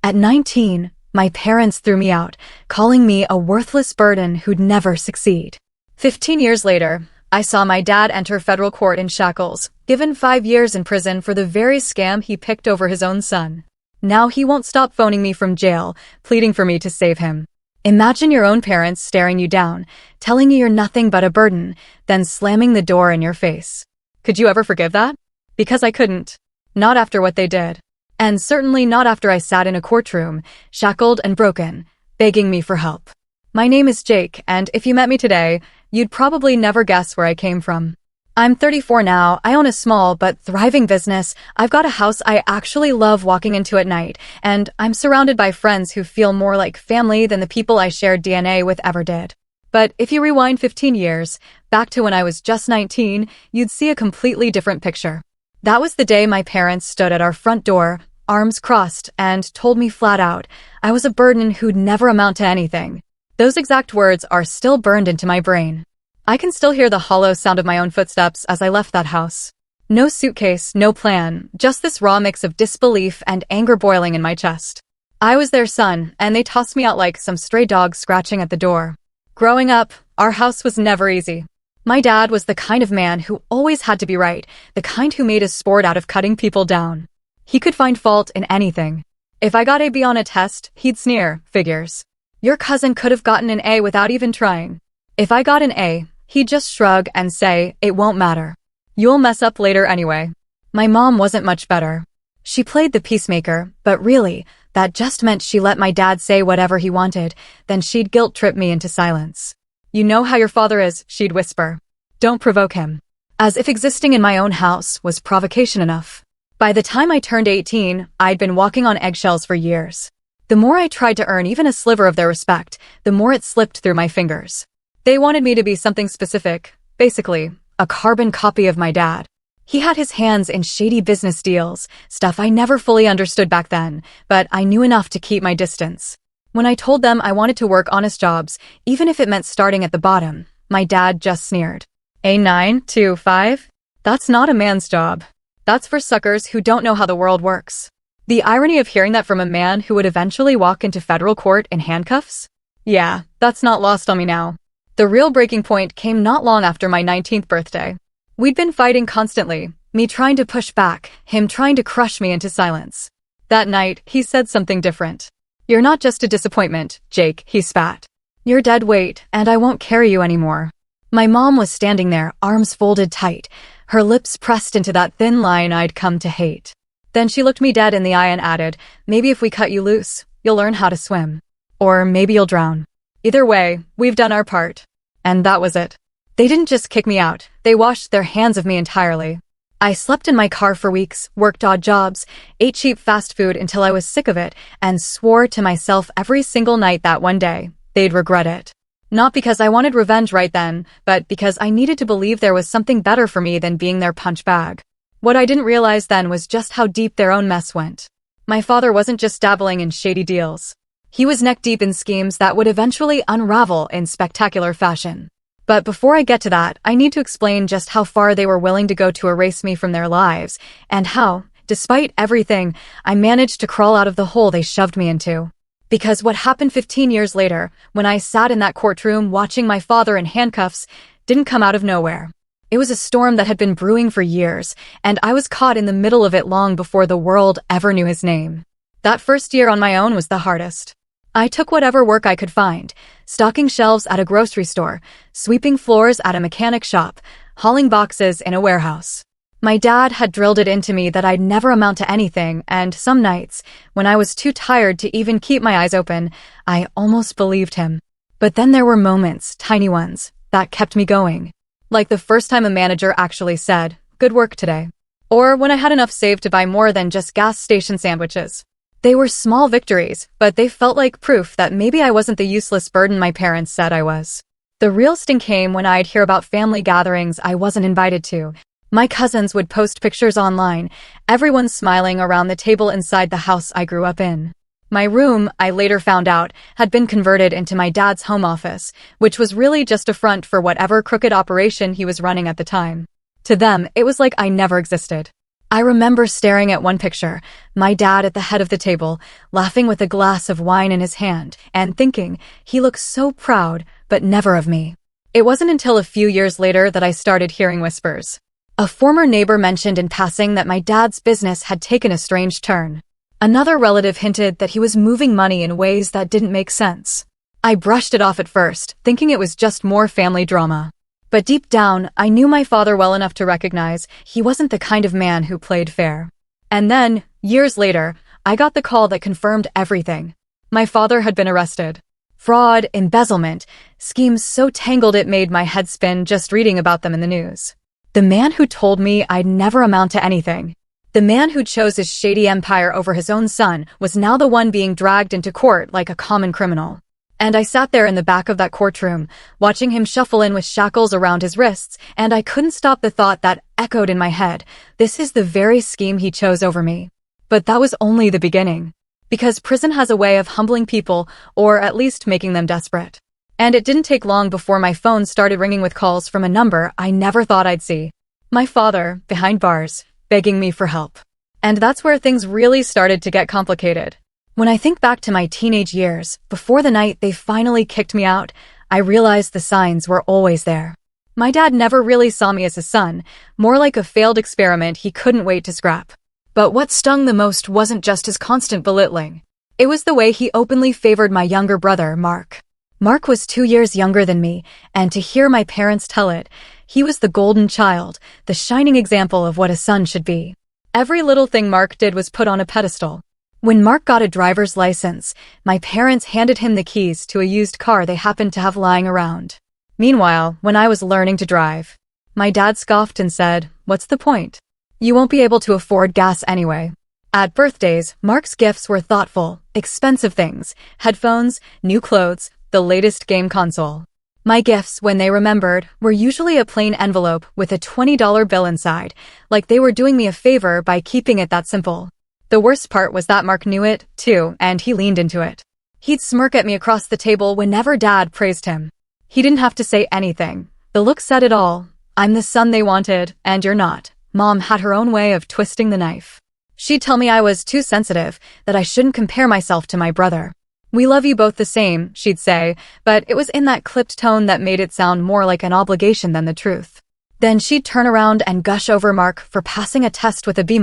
At 19, my parents threw me out, calling me a worthless burden who'd never succeed. 15 years later, I saw my dad enter federal court in shackles, given 5 years in prison for the very scam he picked over his own son. Now he won't stop phoning me from jail, pleading for me to save him. Imagine your own parents staring you down, telling you you're nothing but a burden, then slamming the door in your face. Could you ever forgive that? Because I couldn't. Not after what they did. And certainly not after I sat in a courtroom, shackled and broken, begging me for help. My name is Jake, and if you met me today, you'd probably never guess where I came from. I'm 34 now, I own a small but thriving business, I've got a house I actually love walking into at night, and I'm surrounded by friends who feel more like family than the people I shared DNA with ever did. But if you rewind 15 years, back to when I was just 19, you'd see a completely different picture. That was the day my parents stood at our front door, arms crossed, and told me flat out, I was a burden who'd never amount to anything. Those exact words are still burned into my brain. I can still hear the hollow sound of my own footsteps as I left that house. No suitcase, no plan, just this raw mix of disbelief and anger boiling in my chest. I was their son, and they tossed me out like some stray dog scratching at the door. Growing up, our house was never easy. My dad was the kind of man who always had to be right, the kind who made a sport out of cutting people down. He could find fault in anything. If I got a B on a test, he'd sneer, figures. Your cousin could have gotten an A without even trying. If I got an A, he'd just shrug and say, it won't matter. You'll mess up later anyway. My mom wasn't much better. She played the peacemaker, but really, that just meant she let my dad say whatever he wanted, then she'd guilt-trip me into silence. You know how your father is, she'd whisper. Don't provoke him. As if existing in my own house was provocation enough. By the time I turned 18, I'd been walking on eggshells for years. The more I tried to earn even a sliver of their respect, the more it slipped through my fingers. They wanted me to be something specific, basically, a carbon copy of my dad. He had his hands in shady business deals, stuff I never fully understood back then, but I knew enough to keep my distance. When I told them I wanted to work honest jobs, even if it meant starting at the bottom, my dad just sneered. A 9 to 5? That's not a man's job. That's for suckers who don't know how the world works. The irony of hearing that from a man who would eventually walk into federal court in handcuffs? Yeah, that's not lost on me now. The real breaking point came not long after my 19th birthday. We'd been fighting constantly, me trying to push back, him trying to crush me into silence. That night, he said something different. You're not just a disappointment, Jake, he spat. You're dead weight, and I won't carry you anymore. My mom was standing there, arms folded tight, her lips pressed into that thin line I'd come to hate. Then she looked me dead in the eye and added, maybe if we cut you loose, you'll learn how to swim. Or maybe you'll drown. Either way, we've done our part. And that was it. They didn't just kick me out, they washed their hands of me entirely. I slept in my car for weeks, worked odd jobs, ate cheap fast food until I was sick of it, and swore to myself every single night that one day, they'd regret it. Not because I wanted revenge right then, but because I needed to believe there was something better for me than being their punch bag. What I didn't realize then was just how deep their own mess went. My father wasn't just dabbling in shady deals. He was neck-deep in schemes that would eventually unravel in spectacular fashion. But before I get to that, I need to explain just how far they were willing to go to erase me from their lives, and how, despite everything, I managed to crawl out of the hole they shoved me into. Because what happened 15 years later, when I sat in that courtroom watching my father in handcuffs, didn't come out of nowhere. It was a storm that had been brewing for years, and I was caught in the middle of it long before the world ever knew his name. That first year on my own was the hardest. I took whatever work I could find, stocking shelves at a grocery store, sweeping floors at a mechanic shop, hauling boxes in a warehouse. My dad had drilled it into me that I'd never amount to anything, and some nights, when I was too tired to even keep my eyes open, I almost believed him. But then there were moments, tiny ones, that kept me going. Like the first time a manager actually said, "Good work today." Or when I had enough saved to buy more than just gas station sandwiches. They were small victories, but they felt like proof that maybe I wasn't the useless burden my parents said I was. The real sting came when I'd hear about family gatherings I wasn't invited to. My cousins would post pictures online, everyone smiling around the table inside the house I grew up in. My room, I later found out, had been converted into my dad's home office, which was really just a front for whatever crooked operation he was running at the time. To them, it was like I never existed. I remember staring at one picture, my dad at the head of the table, laughing with a glass of wine in his hand, and thinking, he looks so proud, but never of me. It wasn't until a few years later that I started hearing whispers. A former neighbor mentioned in passing that my dad's business had taken a strange turn. Another relative hinted that he was moving money in ways that didn't make sense. I brushed it off at first, thinking it was just more family drama. But deep down, I knew my father well enough to recognize he wasn't the kind of man who played fair. And then, years later, I got the call that confirmed everything. My father had been arrested. Fraud, embezzlement, schemes so tangled it made my head spin just reading about them in the news. The man who told me I'd never amount to anything. The man who chose his shady empire over his own son was now the one being dragged into court like a common criminal. And I sat there in the back of that courtroom, watching him shuffle in with shackles around his wrists, and I couldn't stop the thought that echoed in my head. This is the very scheme he chose over me. But that was only the beginning. Because prison has a way of humbling people, or at least making them desperate. And it didn't take long before my phone started ringing with calls from a number I never thought I'd see. My father, behind bars, begging me for help. And that's where things really started to get complicated. When I think back to my teenage years, before the night they finally kicked me out, I realized the signs were always there. My dad never really saw me as a son, more like a failed experiment he couldn't wait to scrap. But what stung the most wasn't just his constant belittling. It was the way he openly favored my younger brother, Mark. Mark was 2 years younger than me, and to hear my parents tell it, he was the golden child, the shining example of what a son should be. Every little thing Mark did was put on a pedestal. When Mark got a driver's license, my parents handed him the keys to a used car they happened to have lying around. Meanwhile, when I was learning to drive, my dad scoffed and said, "What's the point? You won't be able to afford gas anyway." At birthdays, Mark's gifts were thoughtful, expensive things, headphones, new clothes, the latest game console. My gifts, when they remembered, were usually a plain envelope with a $20 bill inside, like they were doing me a favor by keeping it that simple. The worst part was that Mark knew it, too, and he leaned into it. He'd smirk at me across the table whenever Dad praised him. He didn't have to say anything. The look said it all. "I'm the son they wanted, and you're not." Mom had her own way of twisting the knife. She'd tell me I was too sensitive, that I shouldn't compare myself to my brother. "We love you both the same," she'd say, but it was in that clipped tone that made it sound more like an obligation than the truth. Then she'd turn around and gush over Mark for passing a test with a B-,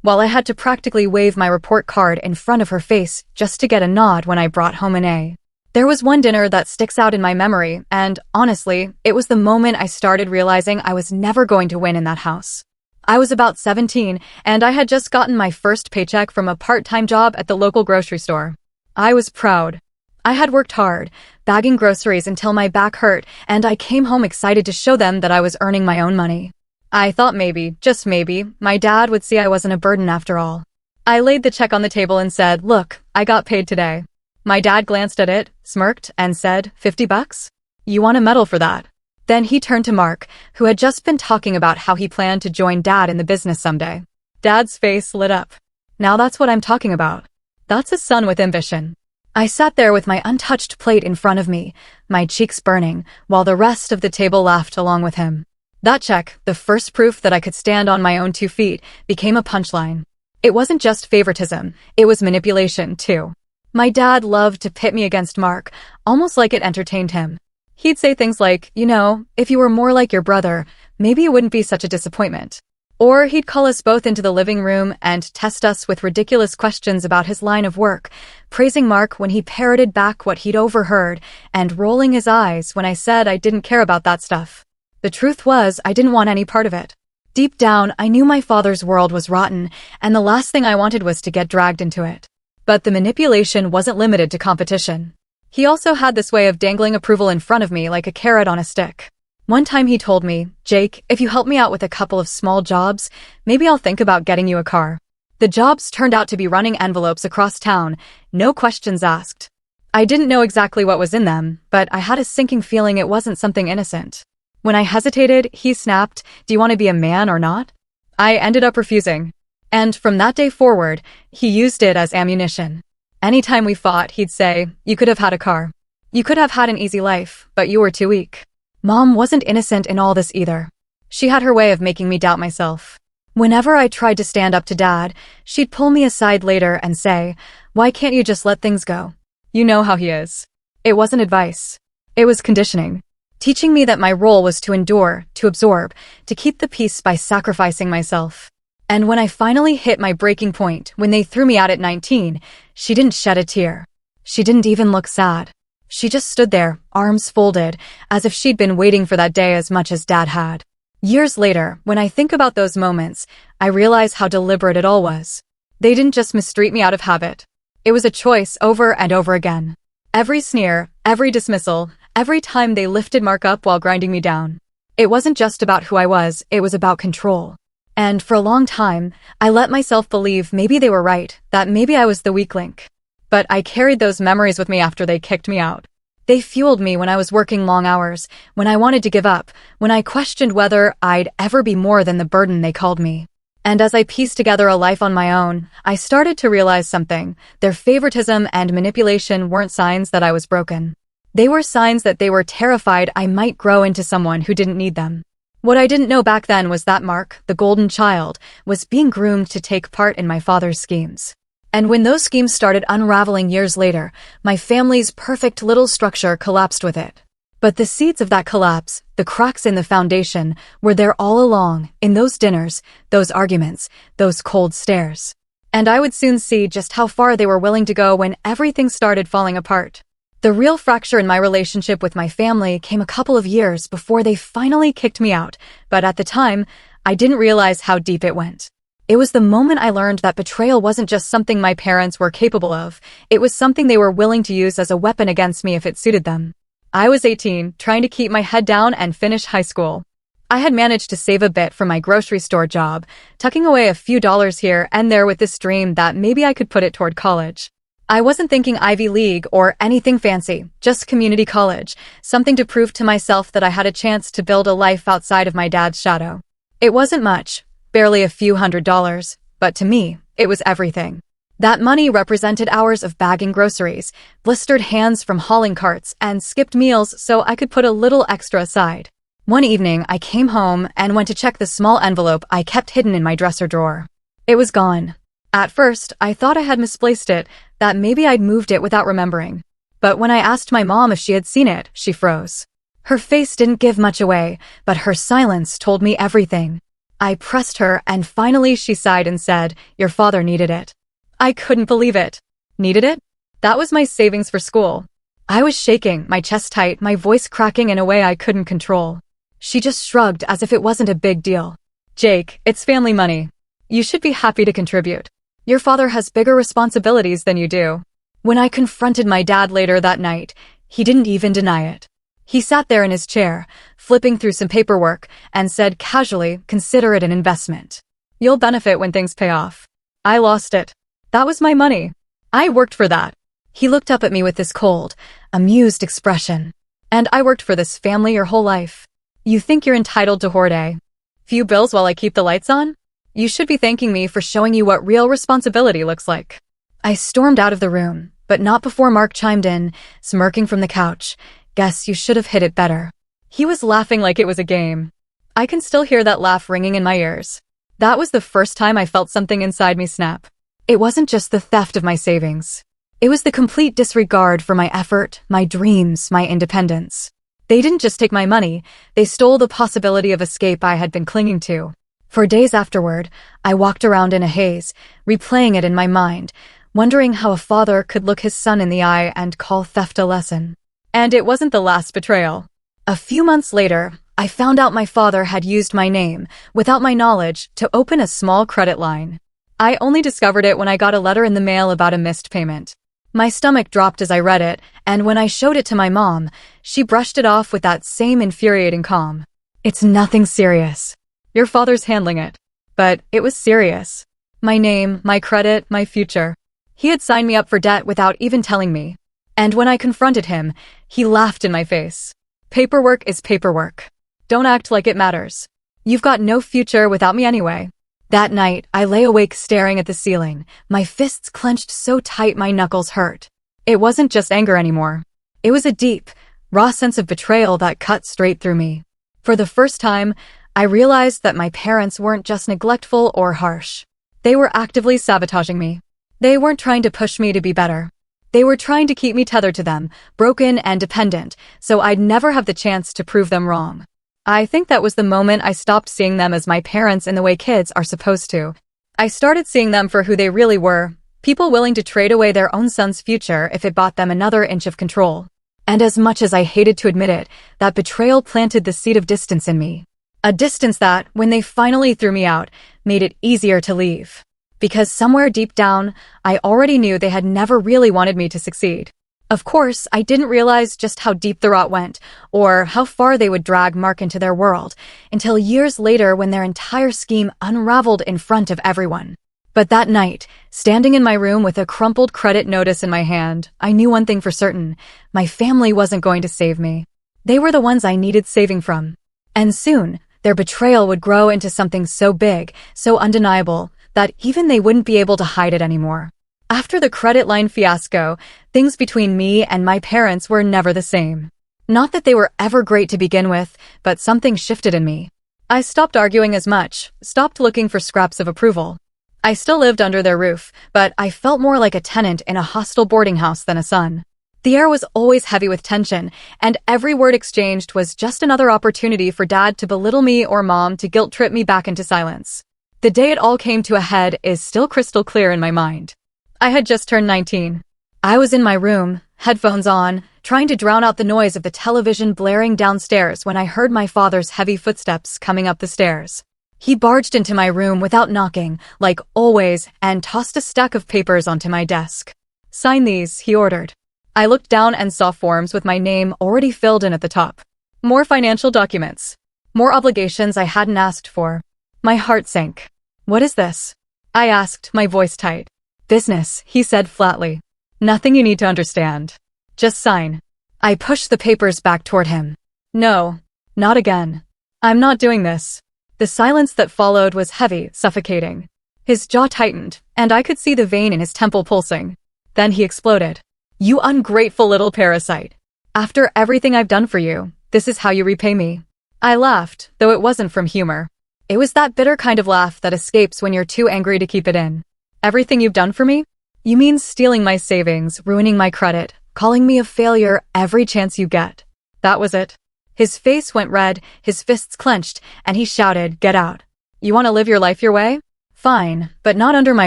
while I had to practically wave my report card in front of her face just to get a nod when I brought home an A. There was one dinner that sticks out in my memory, and honestly, it was the moment I started realizing I was never going to win in that house. I was about 17, and I had just gotten my first paycheck from a part-time job at the local grocery store. I was proud. I had worked hard, bagging groceries until my back hurt, and I came home excited to show them that I was earning my own money. I thought maybe, just maybe, my dad would see I wasn't a burden after all. I laid the check on the table and said, "Look, I got paid today." My dad glanced at it, smirked, and said, $50? You want a medal for that?" Then he turned to Mark, who had just been talking about how he planned to join Dad in the business someday. Dad's face lit up. "Now that's what I'm talking about. That's a son with ambition." I sat there with my untouched plate in front of me, my cheeks burning, while the rest of the table laughed along with him. That check, the first proof that I could stand on my own 2 feet, became a punchline. It wasn't just favoritism, it was manipulation, too. My dad loved to pit me against Mark, almost like it entertained him. He'd say things like, "You know, if you were more like your brother, maybe it wouldn't be such a disappointment." Or he'd call us both into the living room and test us with ridiculous questions about his line of work, praising Mark when he parroted back what he'd overheard and rolling his eyes when I said I didn't care about that stuff. The truth was, I didn't want any part of it. Deep down, I knew my father's world was rotten, and the last thing I wanted was to get dragged into it. But the manipulation wasn't limited to competition. He also had this way of dangling approval in front of me like a carrot on a stick. One time he told me, "Jake, if you help me out with a couple of small jobs, maybe I'll think about getting you a car." The jobs turned out to be running envelopes across town, no questions asked. I didn't know exactly what was in them, but I had a sinking feeling it wasn't something innocent. When I hesitated, he snapped, "Do you want to be a man or not?" I ended up refusing. And from that day forward, he used it as ammunition. Anytime we fought, he'd say, "You could have had a car. You could have had an easy life, but you were too weak." Mom wasn't innocent in all this either. She had her way of making me doubt myself. Whenever I tried to stand up to Dad, she'd pull me aside later and say, "Why can't you just let things go? You know how he is." It wasn't advice. It was conditioning, teaching me that my role was to endure, to absorb, to keep the peace by sacrificing myself. And when I finally hit my breaking point, when they threw me out at 19, she didn't shed a tear. She didn't even look sad. She just stood there, arms folded, as if she'd been waiting for that day as much as Dad had. Years later, when I think about those moments, I realize how deliberate it all was. They didn't just mistreat me out of habit. It was a choice over and over again. Every sneer, every dismissal, every time they lifted Mark up while grinding me down. It wasn't just about who I was, it was about control. And for a long time, I let myself believe maybe they were right, that maybe I was the weak link. But I carried those memories with me after they kicked me out. They fueled me when I was working long hours, when I wanted to give up, when I questioned whether I'd ever be more than the burden they called me. And as I pieced together a life on my own, I started to realize something. Their favoritism and manipulation weren't signs that I was broken. They were signs that they were terrified I might grow into someone who didn't need them. What I didn't know back then was that Mark, the golden child, was being groomed to take part in my father's schemes. And when those schemes started unraveling years later, my family's perfect little structure collapsed with it. But the seeds of that collapse, the cracks in the foundation, were there all along, in those dinners, those arguments, those cold stares. And I would soon see just how far they were willing to go when everything started falling apart. The real fracture in my relationship with my family came a couple of years before they finally kicked me out, but at the time, I didn't realize how deep it went. It was the moment I learned that betrayal wasn't just something my parents were capable of, it was something they were willing to use as a weapon against me if it suited them. I was 18, trying to keep my head down and finish high school. I had managed to save a bit from my grocery store job, tucking away a few dollars here and there with this dream that maybe I could put it toward college. I wasn't thinking Ivy League or anything fancy, just community college, something to prove to myself that I had a chance to build a life outside of my dad's shadow. It wasn't much. Barely a few $100s, but to me, it was everything. That money represented hours of bagging groceries, blistered hands from hauling carts, and skipped meals so I could put a little extra aside. One evening, I came home and went to check the small envelope I kept hidden in my dresser drawer. It was gone. At first, I thought I had misplaced it, that maybe I'd moved it without remembering. But when I asked my mom if she had seen it, she froze. Her face didn't give much away, but her silence told me everything. I pressed her, and finally she sighed and said, "Your father needed it." I couldn't believe it. Needed it? That was my savings for school. I was shaking, my chest tight, my voice cracking in a way I couldn't control. She just shrugged as if it wasn't a big deal. "Jake, it's family money. You should be happy to contribute. Your father has bigger responsibilities than you do." When I confronted my dad later that night, he didn't even deny it. He sat there in his chair, flipping through some paperwork, and said casually, "Consider it an investment. You'll benefit when things pay off." I lost it. That was my money. I worked for that. He looked up at me with this cold, amused expression. "And I worked for this family your whole life. You think you're entitled to hoard a few bills while I keep the lights on? You should be thanking me for showing you what real responsibility looks like." I stormed out of the room, but not before Mark chimed in, smirking from the couch. "Guess you should have hid it better." He was laughing like it was a game. I can still hear that laugh ringing in my ears. That was the first time I felt something inside me snap. It wasn't just the theft of my savings. It was the complete disregard for my effort, my dreams, my independence. They didn't just take my money, they stole the possibility of escape I had been clinging to. For days afterward, I walked around in a haze, replaying it in my mind, wondering how a father could look his son in the eye and call theft a lesson. And it wasn't the last betrayal. A few months later, I found out my father had used my name, without my knowledge, to open a small credit line. I only discovered it when I got a letter in the mail about a missed payment. My stomach dropped as I read it, and when I showed it to my mom, she brushed it off with that same infuriating calm. "It's nothing serious. Your father's handling it." But it was serious. My name, my credit, my future. He had signed me up for debt without even telling me. And when I confronted him, he laughed in my face. "Paperwork is paperwork. Don't act like it matters. You've got no future without me anyway." That night, I lay awake staring at the ceiling, my fists clenched so tight my knuckles hurt. It wasn't just anger anymore. It was a deep, raw sense of betrayal that cut straight through me. For the first time, I realized that my parents weren't just neglectful or harsh. They were actively sabotaging me. They weren't trying to push me to be better. They were trying to keep me tethered to them, broken and dependent, so I'd never have the chance to prove them wrong. I think that was the moment I stopped seeing them as my parents in the way kids are supposed to. I started seeing them for who they really were, people willing to trade away their own son's future if it bought them another inch of control. And as much as I hated to admit it, that betrayal planted the seed of distance in me. A distance that, when they finally threw me out, made it easier to leave. Because somewhere deep down, I already knew they had never really wanted me to succeed. Of course, I didn't realize just how deep the rot went, or how far they would drag Mark into their world, until years later when their entire scheme unraveled in front of everyone. But that night, standing in my room with a crumpled credit notice in my hand, I knew one thing for certain: my family wasn't going to save me. They were the ones I needed saving from. And soon, their betrayal would grow into something so big, so undeniable, that even they wouldn't be able to hide it anymore. After the credit line fiasco, things between me and my parents were never the same. Not that they were ever great to begin with, but something shifted in me. I stopped arguing as much, stopped looking for scraps of approval. I still lived under their roof, but I felt more like a tenant in a hostile boarding house than a son. The air was always heavy with tension, and every word exchanged was just another opportunity for Dad to belittle me or Mom to guilt-trip me back into silence. The day it all came to a head is still crystal clear in my mind. I had just turned 19. I was in my room, headphones on, trying to drown out the noise of the television blaring downstairs when I heard my father's heavy footsteps coming up the stairs. He barged into my room without knocking, like always, and tossed a stack of papers onto my desk. "Sign these," he ordered. I looked down and saw forms with my name already filled in at the top. More financial documents. More obligations I hadn't asked for. My heart sank. "What is this?" I asked, my voice tight. "Business," he said flatly. "Nothing you need to understand. Just sign." I pushed the papers back toward him. "No, not again. I'm not doing this." The silence that followed was heavy, suffocating. His jaw tightened, and I could see the vein in his temple pulsing. Then he exploded. "You ungrateful little parasite. After everything I've done for you, this is how you repay me." I laughed, though it wasn't from humor. It was that bitter kind of laugh that escapes when you're too angry to keep it in. "Everything you've done for me? You mean stealing my savings, ruining my credit, calling me a failure every chance you get? That was it?" His face went red, his fists clenched, and he shouted, "Get out. You want to live your life your way? Fine, but not under my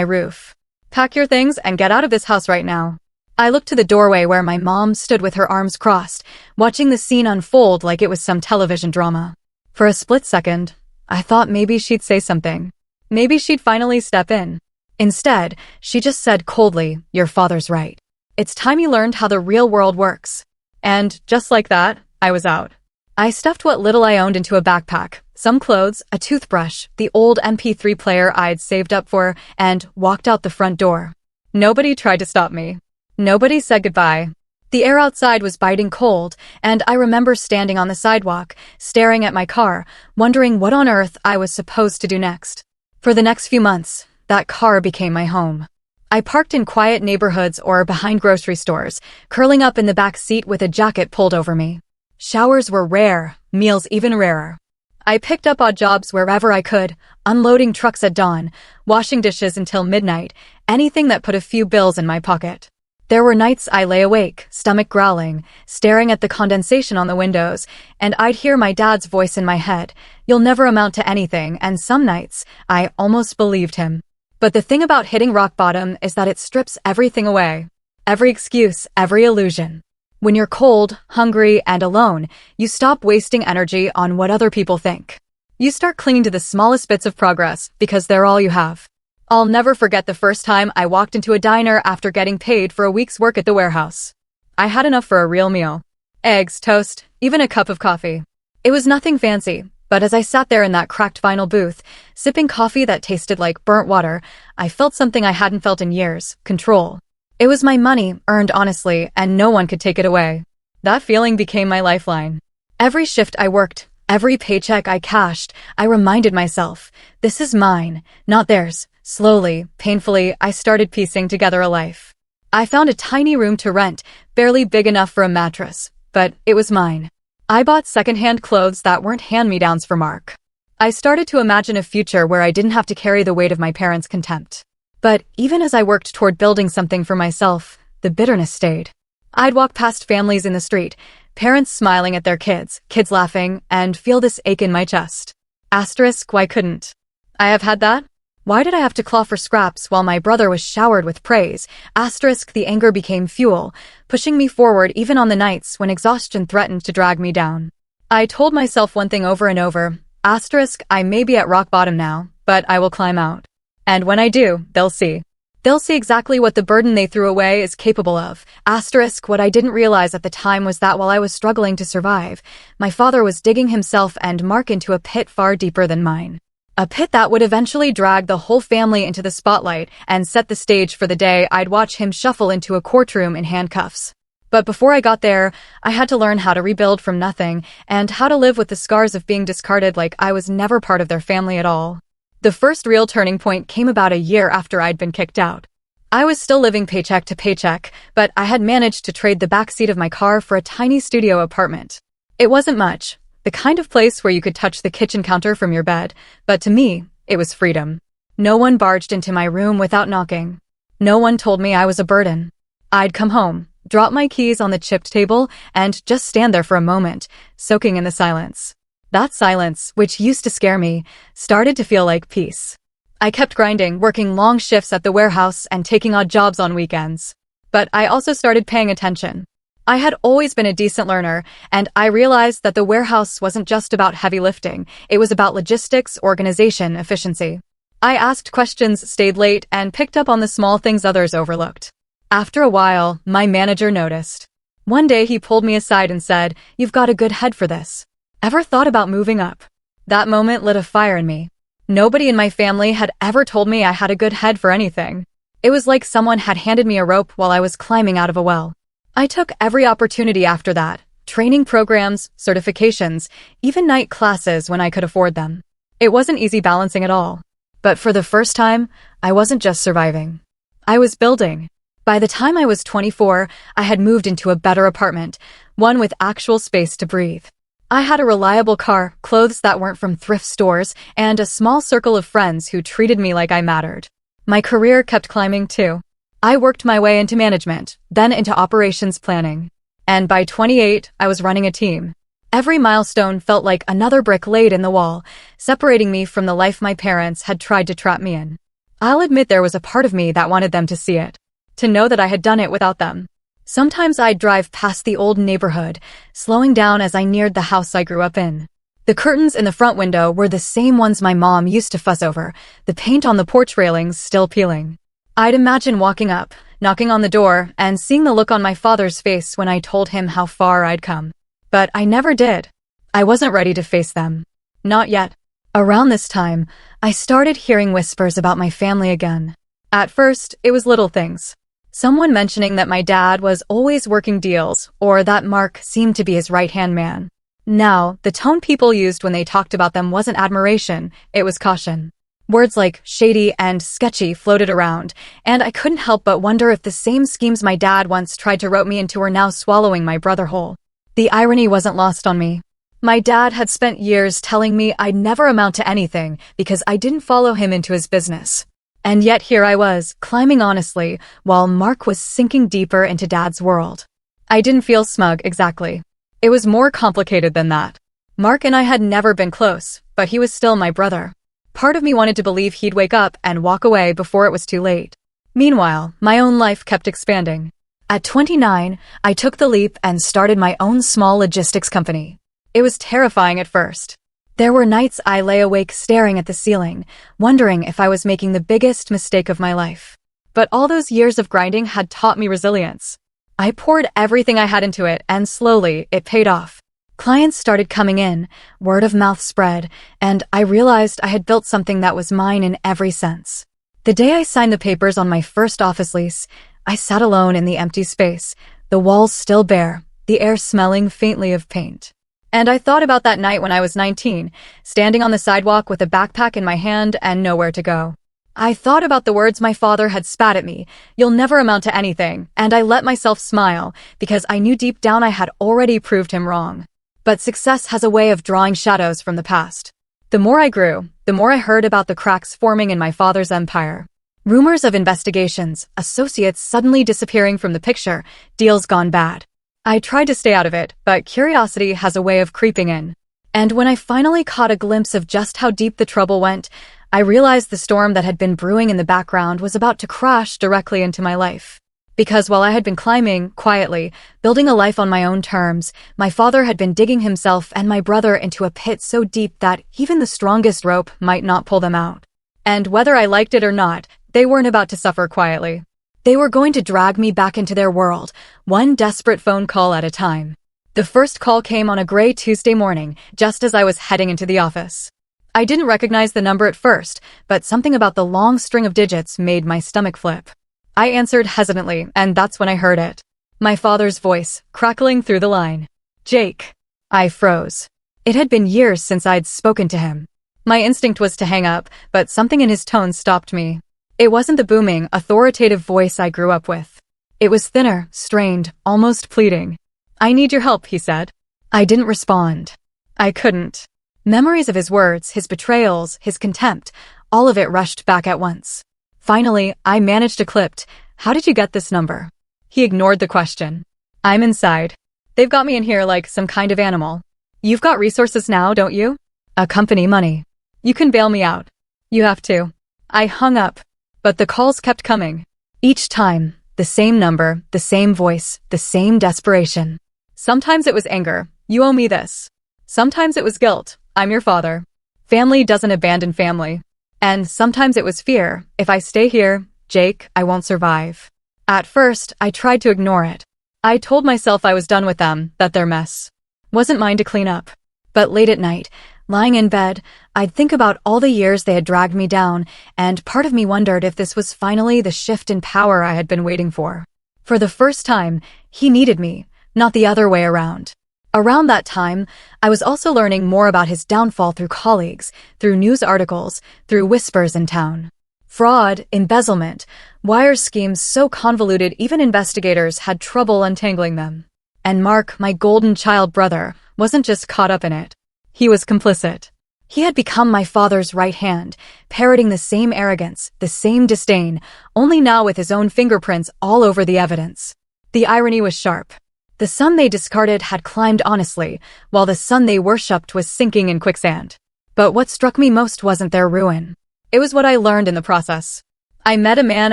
roof. Pack your things and get out of this house right now." I looked to the doorway where my mom stood with her arms crossed, watching the scene unfold like it was some television drama. For a split second, I thought maybe she'd say something. Maybe she'd finally step in. Instead, she just said coldly, "Your father's right. It's time you learned how the real world works." And just like that, I was out. I stuffed what little I owned into a backpack, some clothes, a toothbrush, the old MP3 player I'd saved up for, and walked out the front door. Nobody tried to stop me. Nobody said goodbye. The air outside was biting cold, and I remember standing on the sidewalk, staring at my car, wondering what on earth I was supposed to do next. For the next few months, that car became my home. I parked in quiet neighborhoods or behind grocery stores, curling up in the back seat with a jacket pulled over me. Showers were rare, meals even rarer. I picked up odd jobs wherever I could, unloading trucks at dawn, washing dishes until midnight, anything that put a few bills in my pocket. There were nights I lay awake, stomach growling, staring at the condensation on the windows, and I'd hear my dad's voice in my head, "You'll never amount to anything," and some nights, I almost believed him. But the thing about hitting rock bottom is that it strips everything away. Every excuse, every illusion. When you're cold, hungry, and alone, you stop wasting energy on what other people think. You start clinging to the smallest bits of progress because they're all you have. I'll never forget the first time I walked into a diner after getting paid for a week's work at the warehouse. I had enough for a real meal. Eggs, toast, even a cup of coffee. It was nothing fancy, but as I sat there in that cracked vinyl booth, sipping coffee that tasted like burnt water, I felt something I hadn't felt in years: control. It was my money, earned honestly, and no one could take it away. That feeling became my lifeline. Every shift I worked, every paycheck I cashed, I reminded myself, this is mine, not theirs. Slowly, painfully, I started piecing together a life. I found a tiny room to rent, barely big enough for a mattress, but it was mine. I bought secondhand clothes that weren't hand-me-downs for Mark. I started to imagine a future where I didn't have to carry the weight of my parents' contempt. But even as I worked toward building something for myself, the bitterness stayed. I'd walk past families in the street, parents smiling at their kids laughing, and feel this ache in my chest. Asterisk, why couldn't I have had that? Why did I have to claw for scraps while my brother was showered with praise? Asterisk, the anger became fuel, pushing me forward even on the nights when exhaustion threatened to drag me down. I told myself one thing over and over. Asterisk, I may be at rock bottom now, but I will climb out. And when I do, they'll see. They'll see exactly what the burden they threw away is capable of. Asterisk, what I didn't realize at the time was that while I was struggling to survive, my father was digging himself and Mark into a pit far deeper than mine. A pit that would eventually drag the whole family into the spotlight and set the stage for the day I'd watch him shuffle into a courtroom in handcuffs. But before I got there, I had to learn how to rebuild from nothing and how to live with the scars of being discarded like I was never part of their family at all. The first real turning point came about a year after I'd been kicked out. I was still living paycheck to paycheck, but I had managed to trade the backseat of my car for a tiny studio apartment. It wasn't much, the kind of place where you could touch the kitchen counter from your bed, but to me, it was freedom. No one barged into my room without knocking. No one told me I was a burden. I'd come home, drop my keys on the chipped table, and just stand there for a moment, soaking in the silence. That silence, which used to scare me, started to feel like peace. I kept grinding, working long shifts at the warehouse and taking odd jobs on weekends. But I also started paying attention. I had always been a decent learner, and I realized that the warehouse wasn't just about heavy lifting, it was about logistics, organization, efficiency. I asked questions, stayed late, and picked up on the small things others overlooked. After a while, my manager noticed. One day he pulled me aside and said, "You've got a good head for this. Ever thought about moving up?" That moment lit a fire in me. Nobody in my family had ever told me I had a good head for anything. It was like someone had handed me a rope while I was climbing out of a well. I took every opportunity after that, training programs, certifications, even night classes when I could afford them. It wasn't easy balancing it all. But for the first time, I wasn't just surviving. I was building. By the time I was 24, I had moved into a better apartment, one with actual space to breathe. I had a reliable car, clothes that weren't from thrift stores, and a small circle of friends who treated me like I mattered. My career kept climbing too. I worked my way into management, then into operations planning. And by 28, I was running a team. Every milestone felt like another brick laid in the wall, separating me from the life my parents had tried to trap me in. I'll admit there was a part of me that wanted them to see it, to know that I had done it without them. Sometimes I'd drive past the old neighborhood, slowing down as I neared the house I grew up in. The curtains in the front window were the same ones my mom used to fuss over, the paint on the porch railings still peeling. I'd imagine walking up, knocking on the door, and seeing the look on my father's face when I told him how far I'd come. But I never did. I wasn't ready to face them. Not yet. Around this time, I started hearing whispers about my family again. At first, it was little things. Someone mentioning that my dad was always working deals, or that Mark seemed to be his right-hand man. Now, the tone people used when they talked about them wasn't admiration, it was caution. Words like shady and sketchy floated around, and I couldn't help but wonder if the same schemes my dad once tried to rope me into were now swallowing my brother whole. The irony wasn't lost on me. My dad had spent years telling me I'd never amount to anything because I didn't follow him into his business. And yet here I was, climbing honestly, while Mark was sinking deeper into Dad's world. I didn't feel smug, exactly. It was more complicated than that. Mark and I had never been close, but he was still my brother. Part of me wanted to believe he'd wake up and walk away before it was too late. Meanwhile, my own life kept expanding. At 29, I took the leap and started my own small logistics company. It was terrifying at first. There were nights I lay awake staring at the ceiling, wondering if I was making the biggest mistake of my life. But all those years of grinding had taught me resilience. I poured everything I had into it, and slowly, it paid off. Clients started coming in, word of mouth spread, and I realized I had built something that was mine in every sense. The day I signed the papers on my first office lease, I sat alone in the empty space, the walls still bare, the air smelling faintly of paint. And I thought about that night when I was 19, standing on the sidewalk with a backpack in my hand and nowhere to go. I thought about the words my father had spat at me, "You'll never amount to anything," and I let myself smile, because I knew deep down I had already proved him wrong. But success has a way of drawing shadows from the past. The more I grew, the more I heard about the cracks forming in my father's empire. Rumors of investigations, associates suddenly disappearing from the picture, deals gone bad. I tried to stay out of it, but curiosity has a way of creeping in. And when I finally caught a glimpse of just how deep the trouble went, I realized the storm that had been brewing in the background was about to crash directly into my life. Because while I had been climbing, quietly, building a life on my own terms, my father had been digging himself and my brother into a pit so deep that even the strongest rope might not pull them out. And whether I liked it or not, they weren't about to suffer quietly. They were going to drag me back into their world, one desperate phone call at a time. The first call came on a gray Tuesday morning, just as I was heading into the office. I didn't recognize the number at first, but something about the long string of digits made my stomach flip. I answered hesitantly, and that's when I heard it. My father's voice, crackling through the line. "Jake." I froze. It had been years since I'd spoken to him. My instinct was to hang up, but something in his tone stopped me. It wasn't the booming, authoritative voice I grew up with. It was thinner, strained, almost pleading. "I need your help," he said. I didn't respond. I couldn't. Memories of his words, his betrayals, his contempt, all of it rushed back at once. Finally, I managed to clip, "How did you get this number?" He ignored the question. "I'm inside. They've got me in here like some kind of animal. You've got resources now, don't you? A company money. You can bail me out. You have to." I hung up. But the calls kept coming. Each time, the same number, the same voice, the same desperation. Sometimes it was anger. "You owe me this." Sometimes it was guilt. "I'm your father. Family doesn't abandon family." And sometimes it was fear. "If I stay here, Jake, I won't survive." At first, I tried to ignore it. I told myself I was done with them, that their mess wasn't mine to clean up. But late at night, lying in bed, I'd think about all the years they had dragged me down, and part of me wondered if this was finally the shift in power I had been waiting for. For the first time, he needed me, not the other way around. Around that time, I was also learning more about his downfall through colleagues, through news articles, through whispers in town. Fraud, embezzlement, wire schemes so convoluted even investigators had trouble untangling them. And Mark, my golden child brother, wasn't just caught up in it. He was complicit. He had become my father's right hand, parroting the same arrogance, the same disdain, only now with his own fingerprints all over the evidence. The irony was sharp. The son they discarded had climbed honestly, while the son they worshipped was sinking in quicksand. But what struck me most wasn't their ruin. It was what I learned in the process. I met a man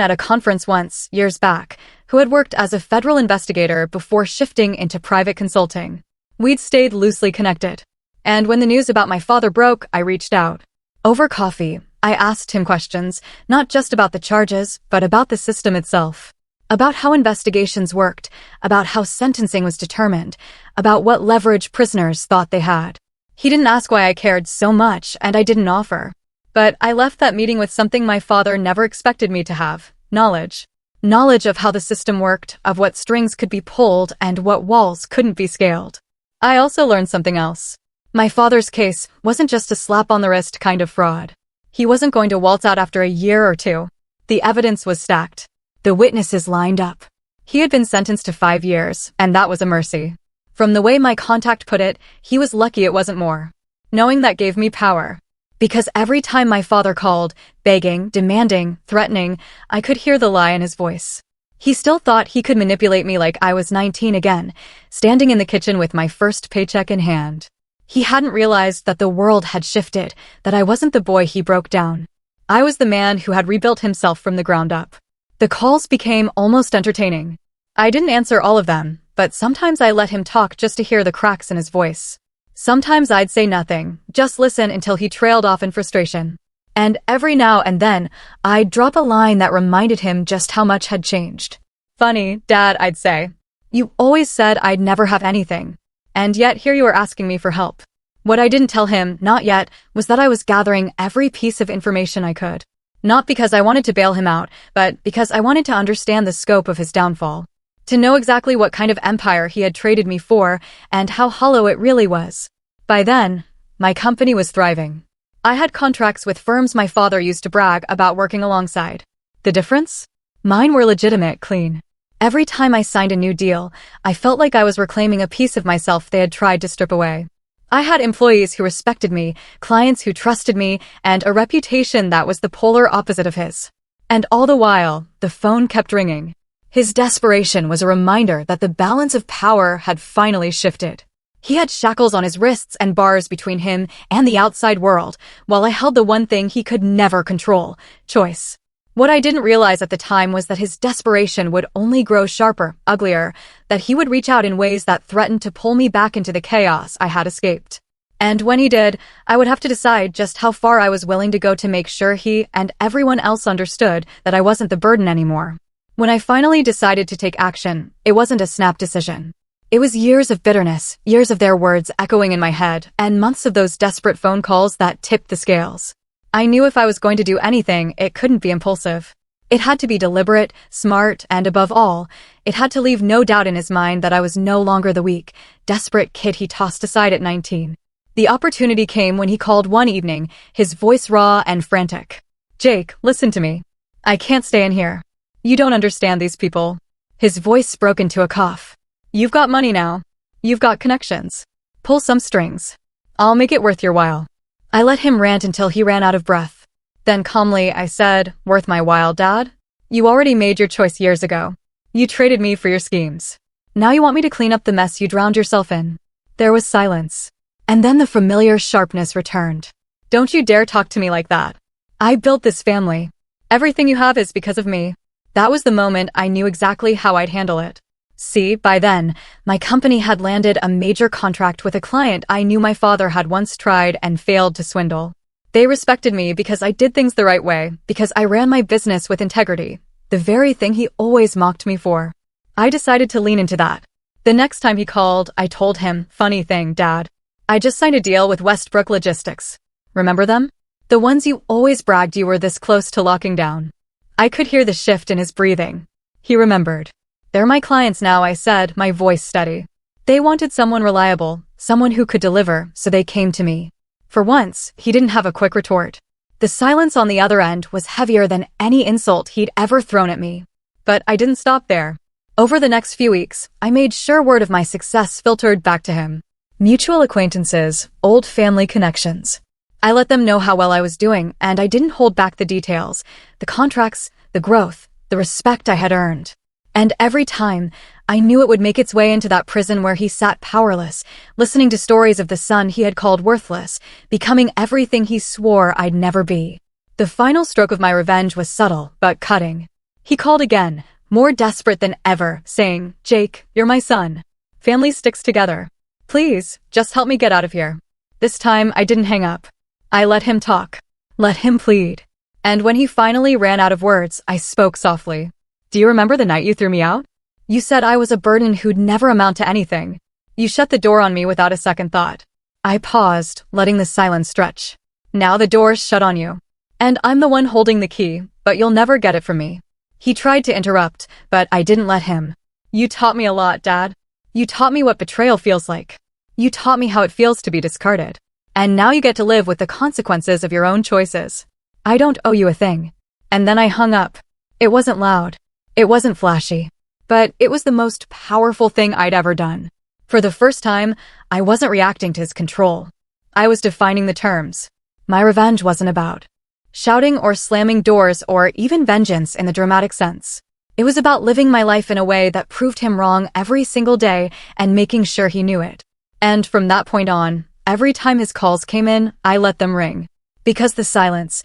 at a conference once, years back, who had worked as a federal investigator before shifting into private consulting. We'd stayed loosely connected. And when the news about my father broke, I reached out. Over coffee, I asked him questions, not just about the charges, but about the system itself. About how investigations worked, about how sentencing was determined, about what leverage prisoners thought they had. He didn't ask why I cared so much, and I didn't offer. But I left that meeting with something my father never expected me to have: knowledge. Knowledge of how the system worked, of what strings could be pulled, and what walls couldn't be scaled. I also learned something else. My father's case wasn't just a slap on the wrist kind of fraud. He wasn't going to waltz out after a year or two. The evidence was stacked. The witnesses lined up. He had been sentenced to 5 years, and that was a mercy. From the way my contact put it, he was lucky it wasn't more. Knowing that gave me power. Because every time my father called, begging, demanding, threatening, I could hear the lie in his voice. He still thought he could manipulate me like I was 19 again, standing in the kitchen with my first paycheck in hand. He hadn't realized that the world had shifted, that I wasn't the boy he broke down. I was the man who had rebuilt himself from the ground up. The calls became almost entertaining. I didn't answer all of them, but sometimes I let him talk just to hear the cracks in his voice. Sometimes I'd say nothing, just listen until he trailed off in frustration. And every now and then, I'd drop a line that reminded him just how much had changed. "Funny, Dad," I'd say. "You always said I'd never have anything. And yet here you are asking me for help." What I didn't tell him, not yet, was that I was gathering every piece of information I could. Not because I wanted to bail him out, but because I wanted to understand the scope of his downfall. To know exactly what kind of empire he had traded me for, and how hollow it really was. By then, my company was thriving. I had contracts with firms my father used to brag about working alongside. The difference? Mine were legitimate, clean. Every time I signed a new deal, I felt like I was reclaiming a piece of myself they had tried to strip away. I had employees who respected me, clients who trusted me, and a reputation that was the polar opposite of his. And all the while, the phone kept ringing. His desperation was a reminder that the balance of power had finally shifted. He had shackles on his wrists and bars between him and the outside world, while I held the one thing he could never control: choice. What I didn't realize at the time was that his desperation would only grow sharper, uglier, that he would reach out in ways that threatened to pull me back into the chaos I had escaped. And when he did, I would have to decide just how far I was willing to go to make sure he and everyone else understood that I wasn't the burden anymore. When I finally decided to take action, it wasn't a snap decision. It was years of bitterness, years of their words echoing in my head, and months of those desperate phone calls that tipped the scales. I knew if I was going to do anything, it couldn't be impulsive. It had to be deliberate, smart, and above all, it had to leave no doubt in his mind that I was no longer the weak, desperate kid he tossed aside at 19. The opportunity came when he called one evening, his voice raw and frantic. "Jake, listen to me. I can't stay in here. You don't understand these people." His voice broke into a cough. "You've got money now. You've got connections. Pull some strings. I'll make it worth your while." I let him rant until he ran out of breath. Then calmly I said, "Worth my while, Dad? You already made your choice years ago. You traded me for your schemes. Now you want me to clean up the mess you drowned yourself in." There was silence. And then the familiar sharpness returned. "Don't you dare talk to me like that. I built this family. Everything you have is because of me." That was the moment I knew exactly how I'd handle it. See, by then, my company had landed a major contract with a client I knew my father had once tried and failed to swindle. They respected me because I did things the right way, because I ran my business with integrity, the very thing he always mocked me for. I decided to lean into that. The next time he called, I told him, "Funny thing, Dad. I just signed a deal with Westbrook Logistics. Remember them? The ones you always bragged you were this close to locking down." I could hear the shift in his breathing. He remembered. "They're my clients now," I said, my voice steady. They wanted someone reliable, someone who could deliver, so they came to me. For once, he didn't have a quick retort. The silence on the other end was heavier than any insult he'd ever thrown at me. But I didn't stop there. Over the next few weeks, I made sure word of my success filtered back to him. Mutual acquaintances, old family connections. I let them know how well I was doing, and I didn't hold back the details, the contracts, the growth, the respect I had earned. And every time, I knew it would make its way into that prison where he sat powerless, listening to stories of the son he had called worthless, becoming everything he swore I'd never be. The final stroke of my revenge was subtle, but cutting. He called again, more desperate than ever, saying, "Jake, you're my son. Family sticks together. Please, just help me get out of here." This time, I didn't hang up. I let him talk. Let him plead. And when he finally ran out of words, I spoke softly. "Do you remember the night you threw me out? You said I was a burden who'd never amount to anything. You shut the door on me without a second thought." I paused, letting the silence stretch. "Now the door's shut on you. And I'm the one holding the key, but you'll never get it from me." He tried to interrupt, but I didn't let him. "You taught me a lot, Dad. You taught me what betrayal feels like. You taught me how it feels to be discarded. And now you get to live with the consequences of your own choices. I don't owe you a thing." And then I hung up. It wasn't loud. It wasn't flashy. But it was the most powerful thing I'd ever done. For the first time, I wasn't reacting to his control. I was defining the terms. My revenge wasn't about shouting or slamming doors or even vengeance in the dramatic sense. It was about living my life in a way that proved him wrong every single day and making sure he knew it. And from that point on, every time his calls came in, I let them ring. Because the silence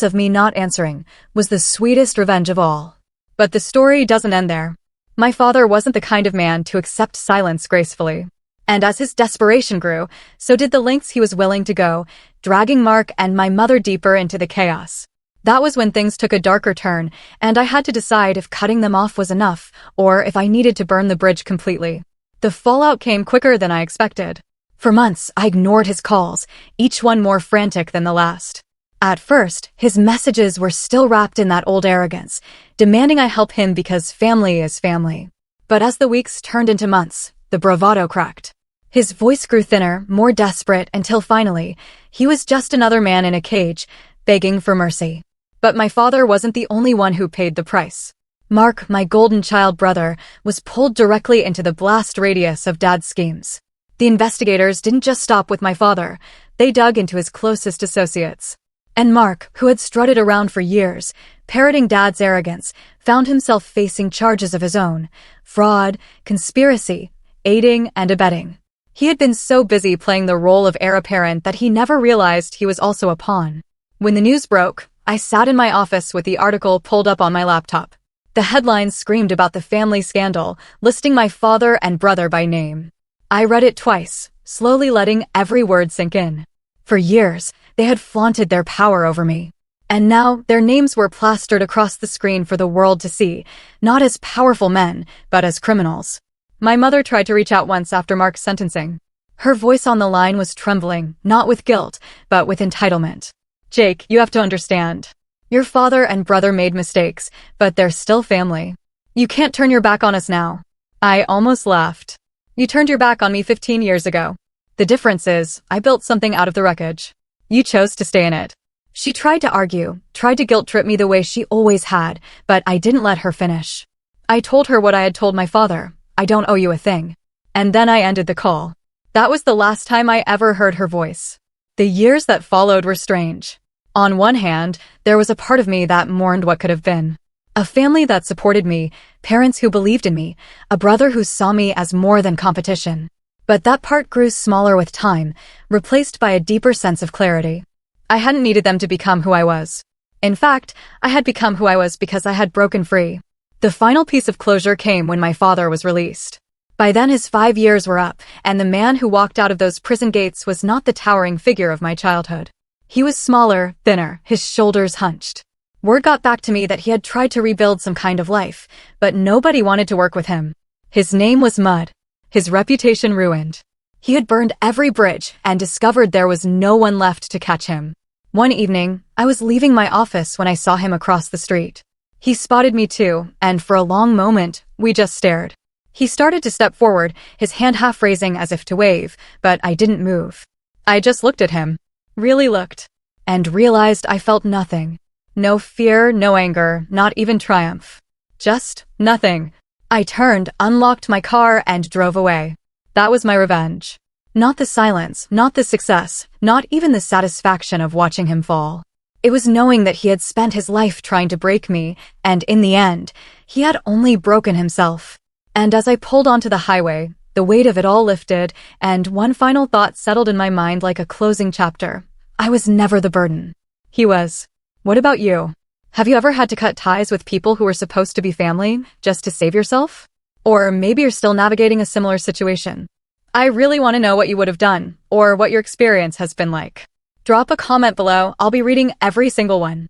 of me not answering, was the sweetest revenge of all. But the story doesn't end there. My father wasn't the kind of man to accept silence gracefully. And as his desperation grew, so did the lengths he was willing to go, dragging Mark and my mother deeper into the chaos. That was when things took a darker turn, and I had to decide if cutting them off was enough, or if I needed to burn the bridge completely. The fallout came quicker than I expected. For months, I ignored his calls, each one more frantic than the last. At first, his messages were still wrapped in that old arrogance, demanding I help him because family is family. But as the weeks turned into months, the bravado cracked. His voice grew thinner, more desperate, until finally, he was just another man in a cage, begging for mercy. But my father wasn't the only one who paid the price. Mark, my golden child brother, was pulled directly into the blast radius of Dad's schemes. The investigators didn't just stop with my father. They dug into his closest associates. And Mark, who had strutted around for years, parroting Dad's arrogance, found himself facing charges of his own: fraud, conspiracy, aiding and abetting. He had been so busy playing the role of heir apparent that he never realized he was also a pawn. When the news broke, I sat in my office with the article pulled up on my laptop. The headlines screamed about the family scandal, listing my father and brother by name. I read it twice, slowly letting every word sink in. For years, they had flaunted their power over me. And now, their names were plastered across the screen for the world to see, not as powerful men, but as criminals. My mother tried to reach out once after Mark's sentencing. Her voice on the line was trembling, not with guilt, but with entitlement. "Jake, you have to understand. Your father and brother made mistakes, but they're still family. You can't turn your back on us now." I almost laughed. "You turned your back on me 15 years ago. The difference is, I built something out of the wreckage. You chose to stay in it." She tried to argue, tried to guilt-trip me the way she always had, but I didn't let her finish. I told her what I had told my father: "I don't owe you a thing." And then I ended the call. That was the last time I ever heard her voice. The years that followed were strange. On one hand, there was a part of me that mourned what could have been. A family that supported me, parents who believed in me, a brother who saw me as more than competition. But that part grew smaller with time, replaced by a deeper sense of clarity. I hadn't needed them to become who I was. In fact, I had become who I was because I had broken free. The final piece of closure came when my father was released. By then his 5 years were up, and the man who walked out of those prison gates was not the towering figure of my childhood. He was smaller, thinner, his shoulders hunched. Word got back to me that he had tried to rebuild some kind of life, but nobody wanted to work with him. His name was Mud. His reputation ruined. He had burned every bridge and discovered there was no one left to catch him. One evening, I was leaving my office when I saw him across the street. He spotted me too, and for a long moment, we just stared. He started to step forward, his hand half raising as if to wave, but I didn't move. I just looked at him. Really looked. And realized I felt nothing. No fear, no anger, not even triumph. Just nothing. I turned, unlocked my car, and drove away. That was my revenge. Not the silence, not the success, not even the satisfaction of watching him fall. It was knowing that he had spent his life trying to break me, and in the end, he had only broken himself. And as I pulled onto the highway, the weight of it all lifted, and one final thought settled in my mind like a closing chapter. I was never the burden. He was. What about you? Have you ever had to cut ties with people who were supposed to be family, just to save yourself? Or maybe you're still navigating a similar situation. I really want to know what you would have done, or what your experience has been like. Drop a comment below, I'll be reading every single one.